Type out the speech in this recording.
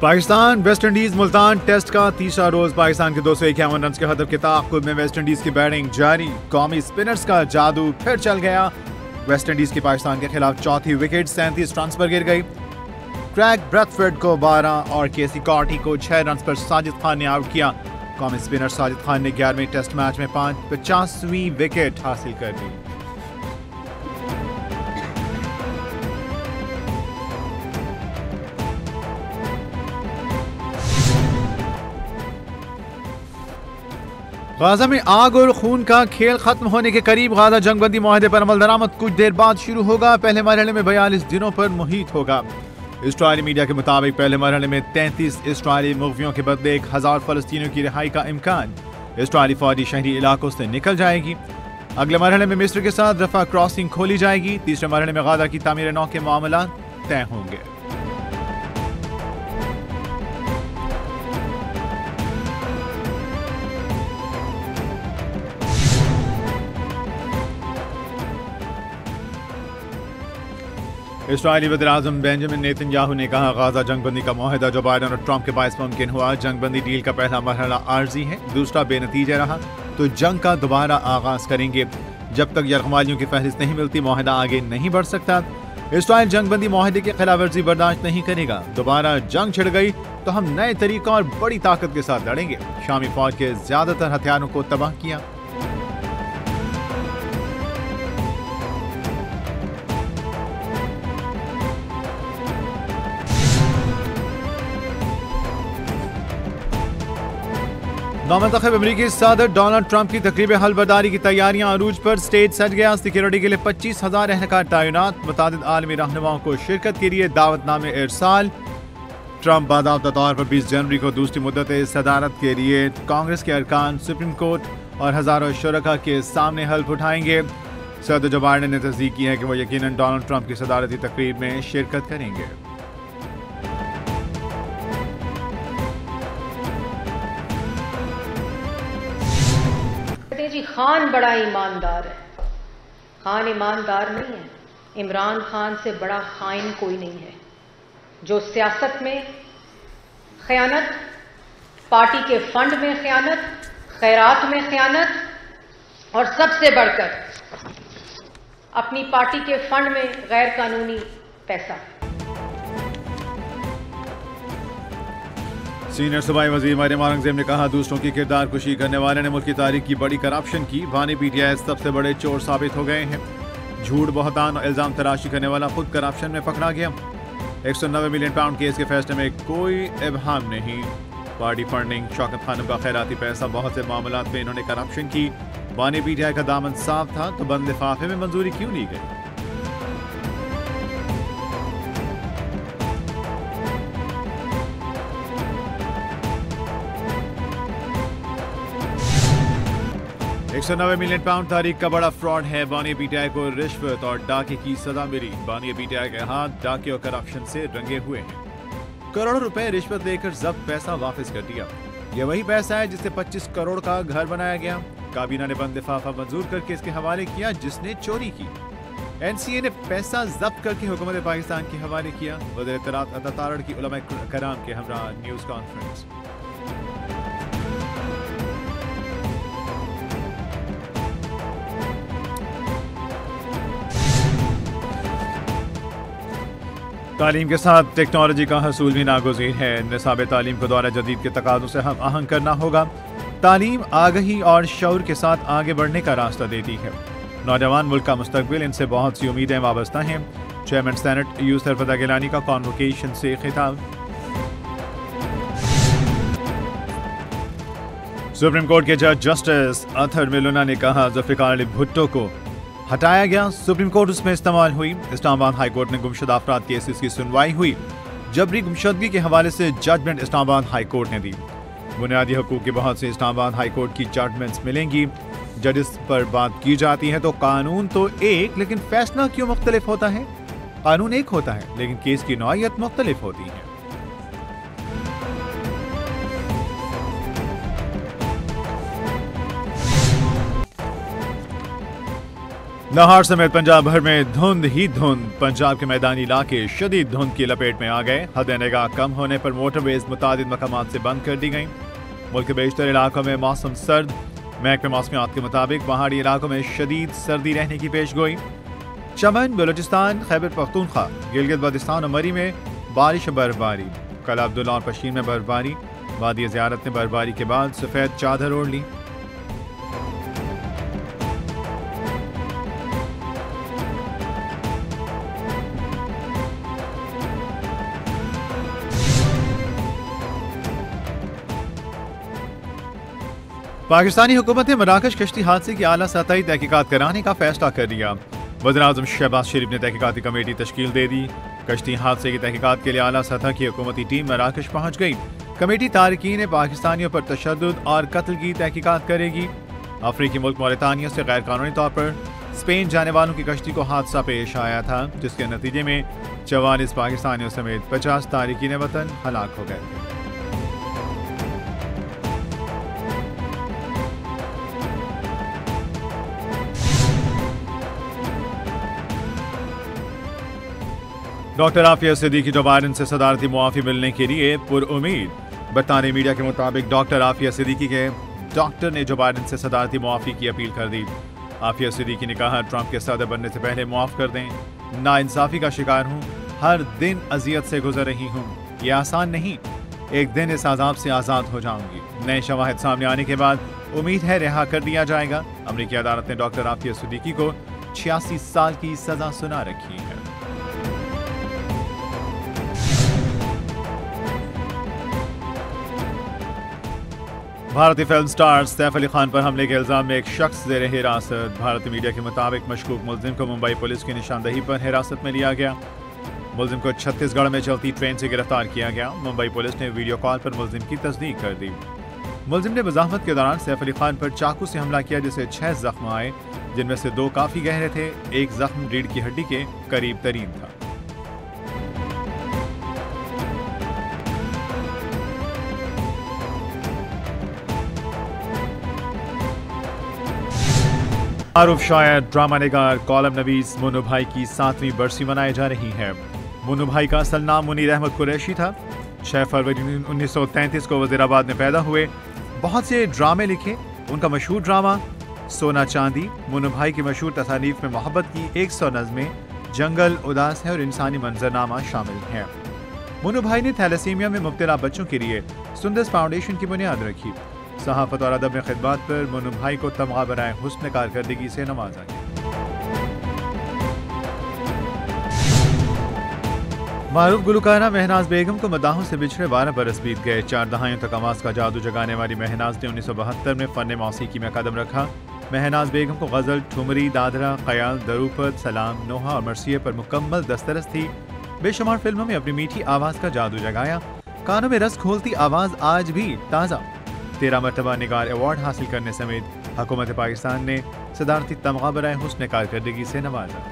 Pakistan West Indies Multan test का तीसरा रोज पाकिस्तान के 251 रन के हदफ के ताक़ुब में वेस्ट इंडीज की बैटिंग जारी। कौमी स्पिनर्स का जादू फिर चल गया। वेस्ट इंडीज की पाकिस्तान के खिलाफ चौथी विकेट 37 रन पर गिर गई। क्रैग ब्रैथफोर्ड को 12 और केसी कॉर्टी को 6 रन पर साजिद खान ने आउट किया। कौमी स्पिनर साजिद खान ने 11वें टेस्ट मैच में 50वीं विकेट हासिल कर ली। गाजा में आग और खून का खेल खत्म होने के करीब। गाजा जंगबंदी मुआहदे पर अमल दरामद कुछ देर बाद शुरू होगा। पहले मरहले में 42 दिनों पर मुहित होगा। इस्राइली मीडिया के मुताबिक पहले मरहले में 33 इस्राइली मुग़वियों के बदले 1000 फलस्तीनियों की रिहाई का इम्कान। इस्राइली फौजी शहरी इलाकों से निकल जाएगी। अगले मरहले में मिस्र के साथ रफा क्रॉसिंग खोली जाएगी। तीसरे मरहले में गाजा की तामीर नौ के मामला तय होंगे। इस्राइली वज़ीर-ए-आज़म बेंजामिन नेतन्याहू ने कहा, गाजा जंगबंदी का मुआहदा जो बाइडेन और ट्रंप के बायस मुमकिन हुआ। जंगबंदी डील का पहला मरहला आर्जी है, दूसरा बेनतीजा रहा तो जंग का दोबारा आगाज करेंगे। जब तक यरगमालियों की फहरिस्त नहीं मिलती मुआहदा आगे नहीं बढ़ सकता। इस्राइल जंगबंदी मुआहदे की खिलाफ वर्जी बर्दाश्त नहीं करेगा। दोबारा जंग छिड़ गई तो हम नए तरीकों और बड़ी ताकत के साथ लड़ेंगे। शामी फौज के ज्यादातर हथियारों को तबाह किया। नौमंतखब अमरीकी सदर डोनाल्ड ट्रंप की तकरीब हलबर्दारी की तैयारियां अरूज पर। स्टेज सज गया। सिक्योरिटी के लिए 25,000 एहलकार तैनात। मुतादिद आलमी रहनुमाओं को शिरकत के लिए दावतनामे इरसाल। ट्रंप बाज़ाब्ता तौर पर 20 जनवरी को दूसरी मुद्दत सदारत के लिए कांग्रेस के अरकान, सुप्रीम कोर्ट और हजारों शुरका के सामने हल्फ उठाएंगे। सदर जो बाइडेन ने तस्दीक की है कि वो यकीनन डोनाल्ड ट्रंप की सदारती तकरीब में शिरकत करेंगे। जी खान बड़ा ईमानदार है। खान ईमानदार नहीं है। इमरान खान से बड़ा खाइन कोई नहीं है, जो सियासत में खयानत, पार्टी के फंड में खयानत, खैरात में खयानत और सबसे बढ़कर अपनी पार्टी के फंड में गैर कानूनी पैसा। सीनियर सूबाई वजीर मरियम औरंगजेब ने कहा, दूसरों की किरदार कुशी करने वाले ने मुल्क की तारीख की बड़ी करप्शन की। वानी पीटीआई सबसे बड़े चोर साबित हो गए हैं। झूठ, बहतान और इल्जाम तराशी करने वाला खुद करप्शन में पकड़ा गया। 190 मिलियन पाउंड केस के फैसले में कोई इबहम नहीं। पार्टी फंडिंग, शौकत खानम का खैराती पैसा, बहुत से मामलात में इन्होंने करप्शन की। वानी पीटीआई का दामन साफ था तो बंद लिफाफे में मंजूरी क्यों ली गई? $190 मिलियन पाउंड तारीख का बड़ा फ्रॉड है। बानी पीटीआई को रिश्वत और डाके की सजा मिली। बानी पीटीआई के हाथ डाके और करप्शन से रंगे हुए हैं। करोड़ों रुपए रिश्वत लेकर जब्त पैसा वापस कर दिया। यह वही पैसा है जिससे 25 करोड़ का घर बनाया गया। काबीना ने बंद लिफाफा मंजूर करके इसके हवाले किया जिसने चोरी की। एनसीए ने पैसा जब्त करके हुकूमत पाकिस्तान के हवाले किया। वज़ीर इत्तलात अता तारड़ की उलमा कराम के हमरा न्यूज कॉन्फ्रेंस। तालीम के साथ टेक्नोलॉजी का हसूल भी नागुज़ीर है। निसाब तालीम को दौरा जदीद के तकाज़ों से हम आहंग करना होगा। तालीम आगही और शऊर के साथ आगे बढ़ने का रास्ता देती है। नौजवान मुल्क का मुस्तकबिल, इनसे बहुत सी उम्मीदें वाबस्ता हैं। चेयरमैन सेनेट यूसुफ फदा गिलानी का कॉन्वोकेशन से खिताब। सुप्रीम कोर्ट के जज जस्टिस अतहर मिलुना ने कहा, जुल्फ़िकार अली भुट्टो को हटाया गया। सुप्रीम कोर्ट उसमें इस्तेमाल हुई। इस्लामाबाद हाई कोर्ट में गुमशुदा अफराद केसेस की सुनवाई हुई। जबरी गुमशुदगी के हवाले से जजमेंट इस्लामाबाद हाई कोर्ट ने दी। बुनियादी हकूक की बहुत सी इस्लामाबाद हाई कोर्ट की जजमेंट्स मिलेंगी। जजिस पर बात की जाती है तो कानून तो एक, लेकिन फैसला क्यों मुख्तलिफ होता है? कानून एक होता है लेकिन केस की नौइयत मुख्तलिफ होती है। लाहौर समेत पंजाब भर में धुंध ही धुंध। पंजाब के मैदानी इलाके शदीद धुंध की लपेट में आ गए। हद निगाह कम होने पर मोटरवेज मुतादिद मकामात से बंद कर दी गई। मुल्क के बेशतर इलाकों में मौसम सर्द। महकमे मौसमियात के मुताबिक पहाड़ी इलाकों में शदीद सर्दी रहने की पेशगोई। चमन, बलूचिस्तान, खैबर पख्तूनख्वा, गिलगित बल्तिस्तान और मरी में बारिश और बर्फबारी। कल अब्दुल्ला और पश्चिम में बर्फबारी। वादी ज़ियारत ने बर्फबारी के बाद सफेद चादर ओढ़ ली। पाकिस्तानी हुकूमत ने मराकश कश्ती हादसे की आला सतही तहकीकात कराने का फैसला कर लिया। वज़ीर-ए-आज़म शहबाज शरीफ ने तहकीकाती कमेटी तश्कील दे दी। कश्ती हादसे की तहकीकात के लिए आला सतह की हुकूमती टीम मराकश पहुंच गई। कमेटी तारकीन पाकिस्तानियों पर तशद्दुद और कत्ल की तहकीकात करेगी। अफ्रीकी मुल्क मौरितानिया से गैर कानूनी तौर पर स्पेन जाने वालों की कश्ती को हादसा पेश आया था, जिसके नतीजे में 44 पाकिस्तानियों समेत 50 तारकीन वतन हलाक हो गए थे। Doctor Aafia Siddiqui Joe Biden से सदारती मुआफी मिलने के लिए पुरउम्मीद। बरतानी मीडिया के मुताबिक डॉक्टर आफिया सिद्दीकी के डॉक्टर ने जो बाइडेन से सदारती मुआफी की अपील कर दी। आफिया सिद्दीकी ने कहा, ट्रंप के सदर बनने से पहले मुआफ कर दें। नाइंसाफी का शिकार हूँ, हर दिन अजियत से गुजर रही हूँ। ये आसान नहीं, एक दिन इस अजाब से आज़ाद हो जाऊंगी। नए शवाहिद सामने आने के बाद उम्मीद है रिहा कर दिया जाएगा। अमरीकी अदालत ने डॉक्टर आफिया सिद्दीकी को 86 साल की सजा सुना रखी है। भारतीय फिल्म स्टार सैफ अली खान पर हमले के इल्जाम में एक शख्स ज़ेर हिरासत। भारतीय मीडिया के मुताबिक मशकूक मुलजिम को मुंबई पुलिस की निशानदही पर हिरासत में लिया गया। मुलजिम को छत्तीसगढ़ में चलती ट्रेन से गिरफ्तार किया गया। मुंबई पुलिस ने वीडियो कॉल पर मुलजिम की तस्दीक कर दी। मुलजिम ने वजाहत के दौरान सैफ अली खान पर चाकू से हमला किया, जिससे 6 जख्म आए, जिनमें से 2 काफी गहरे थे। एक जख्म रीढ़ की हड्डी के करीब तरीन था। मारूफ शायर, ड्रामा निगार, कॉलम नवीस मुन्नू भाई की 7वीं बरसी मनाई जा रही है। मुन्नू भाई का असल नाम मुनीर अहमद कुरैशी था। 6 फरवरी 1933 को वजीराबाद में पैदा हुए। बहुत से ड्रामे लिखे। उनका मशहूर ड्रामा सोना चांदी, मुन्नू भाई की मशहूर तसानीफ में मोहब्बत की 100 नज़में, जंगल, उदास है और इंसानी मंजरनामा शामिल हैं। मुन्नू भाई ने थैलेसीमिया में मुब्तला बच्चों के लिए सुंदस फाउंडेशन की बुनियाद रखी। सहाफत और अदब में खिदमत पर मुन्नू भाई को तमगा बनाए हुस्न कारकर्दगी से नवाजा गया। मारूफ गुलकारा महनाज बेगम को मदाहों से बिछड़े 12 बरस बीत गए। 4 दहाइयों तक आवाज का जादू जगाने वाली महनाज ने 1972 में फन मौसीकी में कदम रखा। महनाज बेगम को गजल, ठुमरी, दादरा, ख्याल, दरूपद, सलाम, नोहा और मरसिए पर मुकम्मल दस्तरस थी। बेशुमार फिल्मों में अपनी मीठी आवाज का जादू जगाया। कानों में रस खोलती आवाज आज भी ताज़ा। 13 मरतबा निगार अवार्ड हासिल करने समेत हुकूमत पाकिस्तान ने सदारती तमगा बराए हुस्न कारकर्दगी से नवाजा।